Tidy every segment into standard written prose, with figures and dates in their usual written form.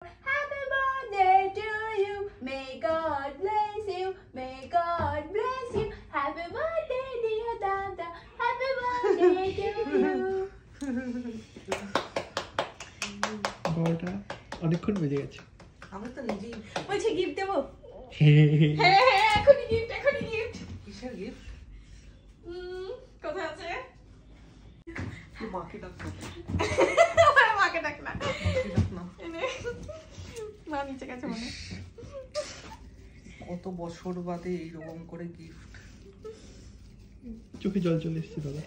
Happy birthday to you. May God bless you. May God bless you. Happy birthday dear Dada. Happy birthday to you. বড়টা অনেকক্ষণ বেজে গেছে। আমি তো নিজেই বলছি গিফট দেবো। হ্যাঁ এখনই গিফট। কিসের গিফট? কোথায় আছে? মাকে ডাক না। মাকে ডাক না। মাকে ডাক না। মা নিচে গেছে মনে। কত বছর বাদে এইরকম করে গিফট। চোখে জল চলে এসেছে দাদা।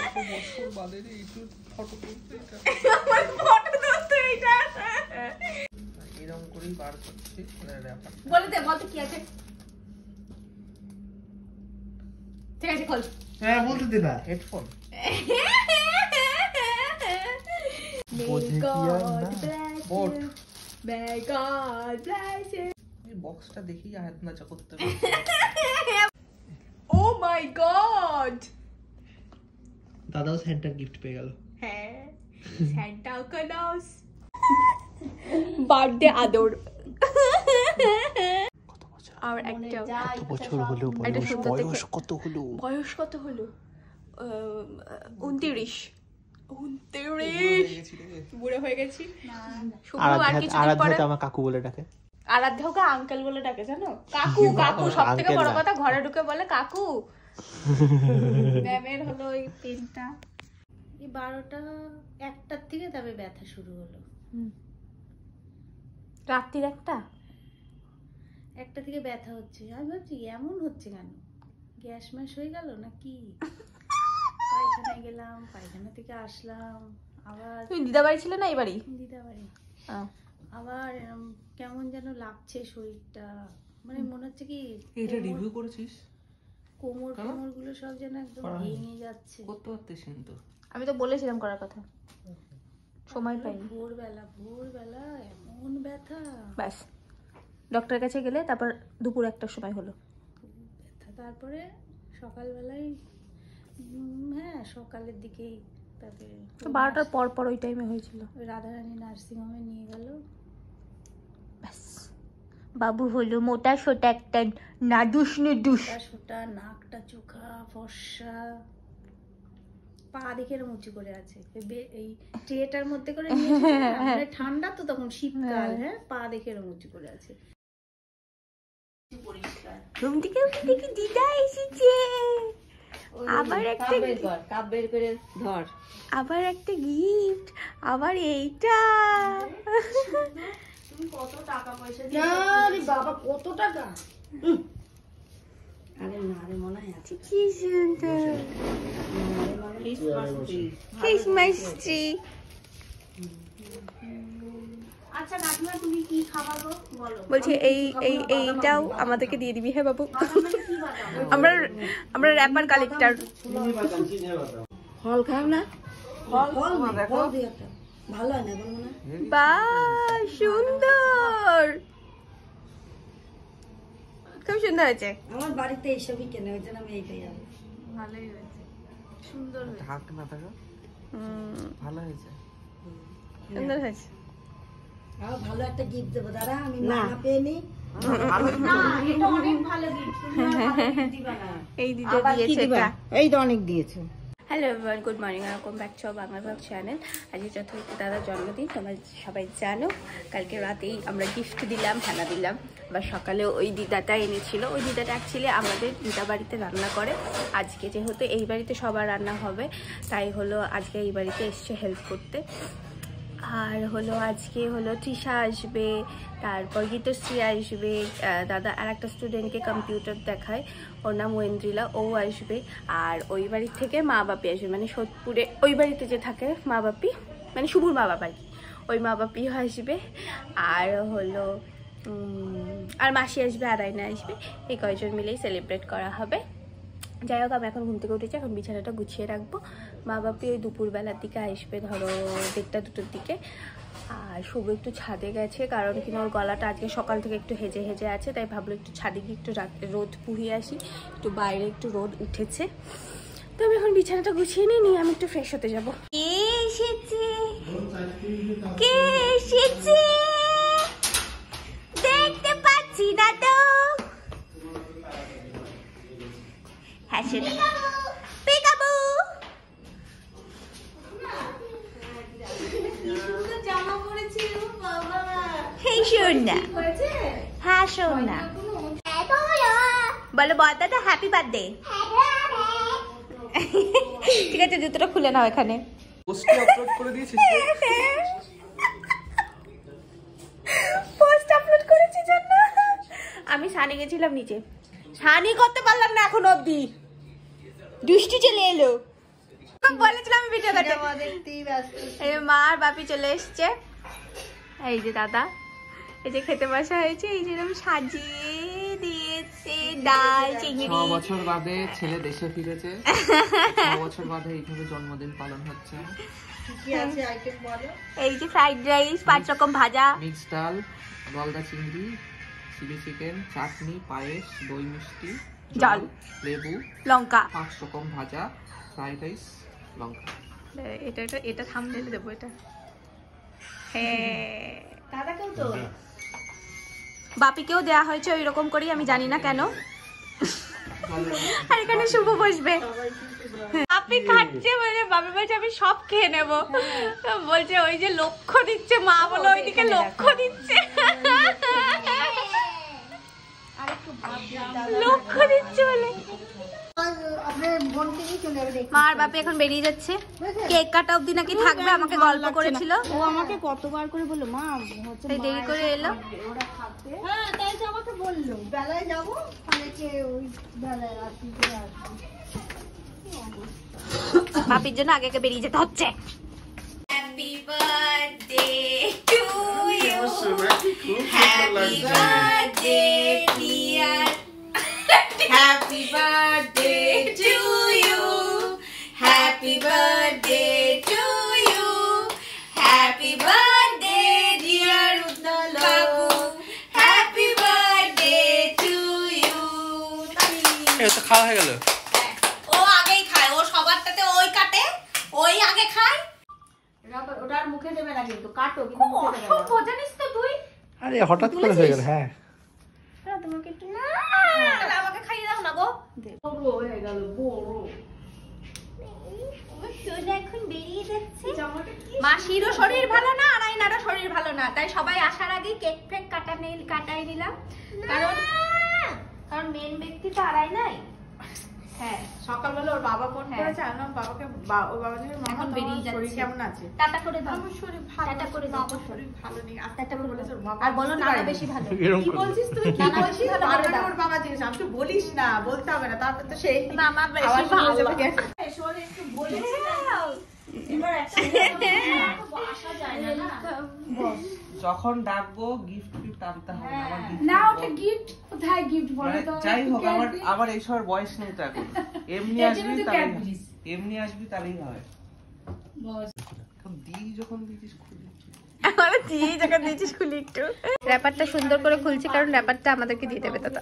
কত বছর বাদে এইটু ফটো তুলতে এটা। আমার ফটো তুলতে এটা। এরকম করেই বার করছি র্যাপার। বলতে কি আছে? ঠিক আছে খোল। হ্যাঁ বলতে দে না। হেডফোন। বোঝে কি আর না। Boat. May God bless you. এই বক্সটা দেখেই হাত নাচা করতে পারি। Oh my God! দাদাও সেন্টার গিফট পেয়ে গেল। হ্যাঁ Santa Claus বার্থডে আদর। কত বছর? আর একটা কত বছর হলো? বয়স কত হলো? বয়স কত হলো? 29 বুড়ো হয়ে গেছি। আরাধ্যা আমার কাকু বলে ডাকে। আরাধ্যাকে আঙ্কেল বলে ডাকে জানো? কাকু সব থেকে বড় কথা, ঘরে ঢুকে বলে কাকু। ম্যামের হলো ওই পেনটা। এই 12টা 1টার থেকে তবে ব্যথা শুরু হলো। রাত্রির একটা থেকে ব্যথা হচ্ছে। আমি ভাবছি এমন হচ্ছে কেন, গ্যাস ম্যাশ হয়ে গেল নাকি? পায়খানায় গেলাম, পায়খানা থেকে আসলাম, আবার তুমি দিদা বাড়ি ছিলে না এই বাড়ি? দিদা বাড়ি। আবার কেমন যেন লাগছে শরীরটা, মানে মনে হচ্ছে কি এটা রিভিউ করেছিস? কোমর গুলো সব যেন একদম ভেঙে যাচ্ছে। করতে পারতিস কিন্তু। আমি তো বলেছিলাম করার কথা, সময় পাইনি। ভোরবেলা এমন ব্যথা, ব্যাস ডক্টরের কাছে গেলে তারপর দুপুর 1টার সময় হলো ব্যথা। তারপরে সকালবেলায় হ্যাঁ সকালের দিকেই তারপরে 12টার পর ওই টাইমে হয়েছিল। রাধারানী নার্সিং হোমে নিয়ে গেল। ব্যাস বাবু হলো মোটা সোটা একটা নাদুস সোটা, নাকটা চোখা ফর্সা, পা দেখে মুচি করে আছে। এই ট্রেটার মধ্যে করে নিয়েছে, ঠান্ডা তো তখন শীতকাল, হ্যাঁ পা দেখে মুচি করে আছে। রুম থেকে দিদা এসেছে। আবার একটা কাপ বের করে ধর, আবার একটা গিফট, আবার এইটা। তুমি কত টাকা পয়সা দিয়ে? আরে বাবা কত টাকা! আরে না রে মনে হয় আছে। কি সুন্দর ক্রিসমাস ট্রি। আচ্ছা কাকিমা তুমি কি খাবার গো বলো? বলছি এইটাও আমাদেরকে দিয়ে দিবি। হ্যাঁ বাবু, আমরা র্যাপার কালেক্টর। ফল খাও না? ফল দেখো ভালো হয় না বলো না? বাহ সুন্দর, খুব সুন্দর হয়েছে। আমার বাড়িতে এইসবই কেনে, ওই জন্য আমি এইটাই আনি। ভালোই হয়েছে, সুন্দর হয়েছে। ঢাক না থাকা ভালো হয়েছে, সুন্দর হয়েছে। আর ভালো একটা গিফট দেবো দাঁড়া, আমি মানা পেয়ে নি। না এটা অনেক ভালো গিফট, তুমি আর ভালো gift দিবা না। এই দিদা দিয়েছে এটা, এই তো অনেক দিয়েছে। Hello everyone, good morning, welcome back to Bangla blog channel. আজকে যথারীতি দাদার জন্মদিন, তোমরা সবাই জানো। কালকে রাতেই আমরা গিফট দিলাম, খানা দিলাম। আবার সকালে ওই দিদাটা এনেছিল। ওই দিদাটা অ্যাকচুয়ালি আমাদের দিদা বাড়িতে রান্না করে। আজকে যেহেতু এই বাড়িতে সবার রান্না হবে, তাই হলো আজকে এই বাড়িতে এসছে হেল্প করতে। আর হলো আজকে হলো তৃষা আসবে, তারপর গীতশ্রী আসবে, দাদা আর একটা স্টুডেন্টকে কম্পিউটার দেখায়, ওর নাম ওয়েন্দ্রিলা, ও আসবে। আর ওই বাড়ির থেকে মা বাপি আসবে, মানে সোদপুরে ওই বাড়িতে যে থাকে মা বাপি, মানে শুভর মা বাবা আর কি, ওই মা বাপিও আসবে। আর হলো আর মাসি আসবে, আর আয়না আসবে। এই কয়েকজন মিলেই সেলিব্রেট করা হবে। যাই হোক, আমি এখন ঘুম থেকে উঠেছি, এখন বিছানাটা গুছিয়ে রাখবো। মা বাপি ওই দুপুরবেলার দিকে আসবে, ধরো 1টা-2টোর দিকে। আর শুভ একটু ছাদে গেছে, কারণ কিনা ওর গলাটা আজকে সকাল থেকে একটু হেজে হেজে আছে, তাই ভাবলো একটু ছাদে গিয়ে একটু রোদ পুড়িয়ে আসি, একটু বাইরে একটু রোদ উঠেছে। তো আমি এখন বিছানাটা গুছিয়ে নিয়ে আমি একটু ফ্রেশ হতে যাবো। এসেছে কে এসেছে দেখতে পাচ্ছি না তো। হ্যাঁ সেটা পিকাবু। জামা পরেছে বাবা। হেই শোন না। হ্যাঁ শোন না। বলো বড়দাদা হ্যাপি বার্থডে। ঠিক আছে জুতোটা খুলে নাও এখানে। পোস্টে আপলোড করে দিয়েছিস? পোস্ট আপলোড করেছি জন্য আমি সানি গেছিলাম নিচে, সানি করতে পারলাম না এখন অবধি, দুষ্টি চলে এলো। বলেছিলাম আমি ভিডিও করতে, এই মা আর বাপি চলে এসছে। এই যে দাদা, এই যে খেতে বসা হয়েছে, এই যে এরকম সাজিয়ে দিয়েছে ডাল চিংড়ি। 6 বছর বাদে ছেলে দেশে ফিরেছে, 6 বছর বাদে এইভাবে জন্মদিন পালন হচ্ছে। এই যে ফ্রাইড রাইস, 5 রকম ভাজা, মিক্স ডাল, গলদা চিংড়ি, চিলি চিকেন, চাটনি, পায়েস, দই মিষ্টি, জল, লেবু, লঙ্কা, 5 রকম ভাজা, ফ্রাইড রাইস, লঙ্কা। এটা এটা এটা থাম্বনেলে দেবো এটা। হ্যাঁ দাদাকেও তো বাপিকেও দেয়া হয়েছে ওই রকম করেই, আমি জানি না কেন। আর এখানে শুভ বসবে, বাপি খাচ্ছে বলে বাপি বলছে আমি সব খেয়ে নেবো, বলছে ওই যে লক্ষ্য দিচ্ছে মা, বলে ওইদিকে লক্ষ্য দিচ্ছে, লক্ষ্য দিচ্ছে বলে। মা আর বাপি এখন বেরিয়ে যাচ্ছে, কেক কাটা অবধি নাকি থাকবে, আমাকে গল্প করেছিল। ও আমাকে কতবার করে বললো মা হচ্ছে তাই দেরি করে এলো। ওরা খাচ্ছে। হ্যাঁ তাই তো আমাকে বললো বেলায় যাবো, অনেকে ওই বেলায় রাত্রি করে আসবো। বাপির জন্য আগে আগে বেরিয়ে যেতে হচ্ছে। Happy birthday to you, happy birthday dear, happy birthday to you, happy birthday to you, happy birthday dear Ujjwal babu, happy birthday to you. এটা খাওয়া হয়ে গেল। ও আগেই খায়, ও সবারটাতে ওই কাটে, ওই আগে খায়। ওটার মুখে দেবে না কিন্তু, কাটো কিন্তু মুখে দেবে না। অসভ্য জানিস তো তুই। আরে হঠাৎ করে হয়ে গেল। হ্যাঁ হ্যাঁ তোমাকে একটু না তাহলে আমাকে খাইয়ে দাও না গো। বড় হয়ে গেল বড়। সোনা এখন বেরিয়ে যাচ্ছে। জামাটা কি মাসিরও শরীর ভালো না আর আইনারও শরীর ভালো না, তাই সবাই আসার আগে কেক ফেক কাটাই নিলাম, কারণ মেন ব্যক্তি তো আড়াই নাই। হ্যাঁ সকালবেলা ওর বাবা ফোন করেছে, আমি বাবাকে ওর বাবা থেকে মামা এখন বেরিয়ে যাচ্ছে। শরীর কেমন আছে? টাটা করে দাও, আমার শরীর ভালো টাটা আছে, করে দাও। বাবার শরীর ভালো নেই। আস্তে টাটা করে বলেছে দাও। ওর বাবা আর বলো বুঝতে নানা পারেনি। বেশি ভালো। এরকম কি বলছিস তুই? কি নানা বলছিস? বেশি ভালো বারবার করে দাও। ওর বাবা জিজ্ঞেস, আমি তো বলিস না, বলতে হবে না, তারপর তো সেই নানা বেশি আবার শুরু হয়ে ভালো। যাবে গ্যাস। শোন একটু বলেছি না, এবার একটা আসা যায় না না। যখন ডাকবো গিফট ফিফট আনতে হবে না, আমার gift না বল। ওটা গিফট কোথায় গিফট বলে মানে তো? যাই হোক, আমার এইসব বয়স নেই তো এখন। এমনি এর আসবি জন্য তুই তাহলেই Cadbury's। এমনি আসবি তাহলেই হয়। বস এখন যখন দিদিস খুলে আমাদের দিয়ে যখন দিয়েছিস খুলি একটু। র্যাপারটা সুন্দর করে খুলছি কারণ র্যাপারটা আমাদেরকে দিয়ে দেবে দাদা।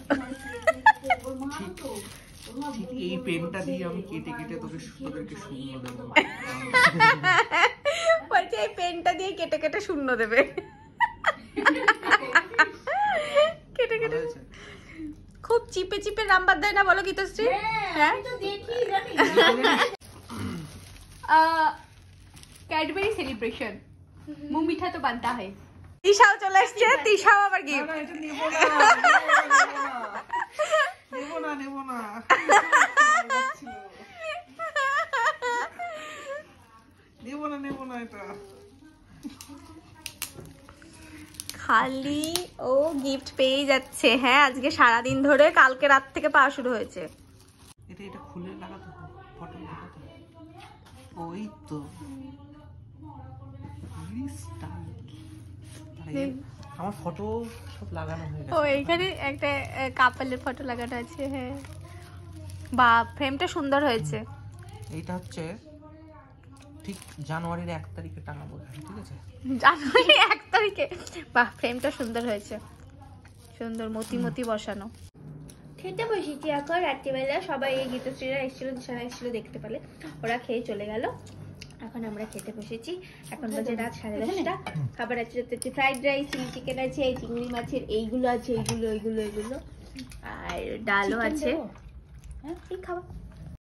ঠিক এই পেনটা দিয়ে আমি কেটে কেটে তোদেরকে শূন্য দেবো। বলছে এই পেনটা দিয়ে কেটে কেটে শূন্য দেবে। কেটে কেটে ভালো হয়েছে? খুব চিপে চিপে নাম্বার দেয় না বলো গীতশ্রী? হ্যাঁ আমি তো দেখি জানি। कैडबरी सेलिब्रेशन मुंह मीठा तो बनता है। তিশাও চলে আসছে, তিশাও আবার গিফট। না, এটা নেবো না, নেবো না। নেবো না এটা। খালি ও গিফট পেয়ে যাচ্ছে। হ্যাঁ আজকে সারাদিন ধরে, কালকে রাত থেকে পাওয়া শুরু হয়েছে। এটা খুলে লাগাতে হবে, ফটো লাগাতে হবে। ওই তো আমার ফটো সব লাগানো হয়ে ও গেছে। এখানে একটা কাপলের ফটো লাগানো আছে। হ্যাঁ বা ফ্রেমটা সুন্দর হয়েছে। এইটা হচ্ছে ঠিক জানুয়ারির 1 তারিখে টাঙাবো, ঠিক আছে? জানুয়ারি 1 তারিখে। বাহ ফ্রেমটা সুন্দর হয়েছে, সুন্দর মতি মতি বসানো। খেতে বসেছি এখন রাত্রিবেলা। সবাই এই গীতশ্রীরা এসেছিল, দিশারা এসেছিল, দেখতে পেলে ওরা খেয়ে চলে গেল। এখন আমরা খেতে বসেছি। এখন বাজে রাত 10:30। খাবার আছে হচ্ছে ফ্রাইড রাইস, চিলি চিকেন আছে, চিংড়ি মাছের এইগুলো আছে, এইগুলো আর ডালও আছে। হ্যাঁ, এই খাবার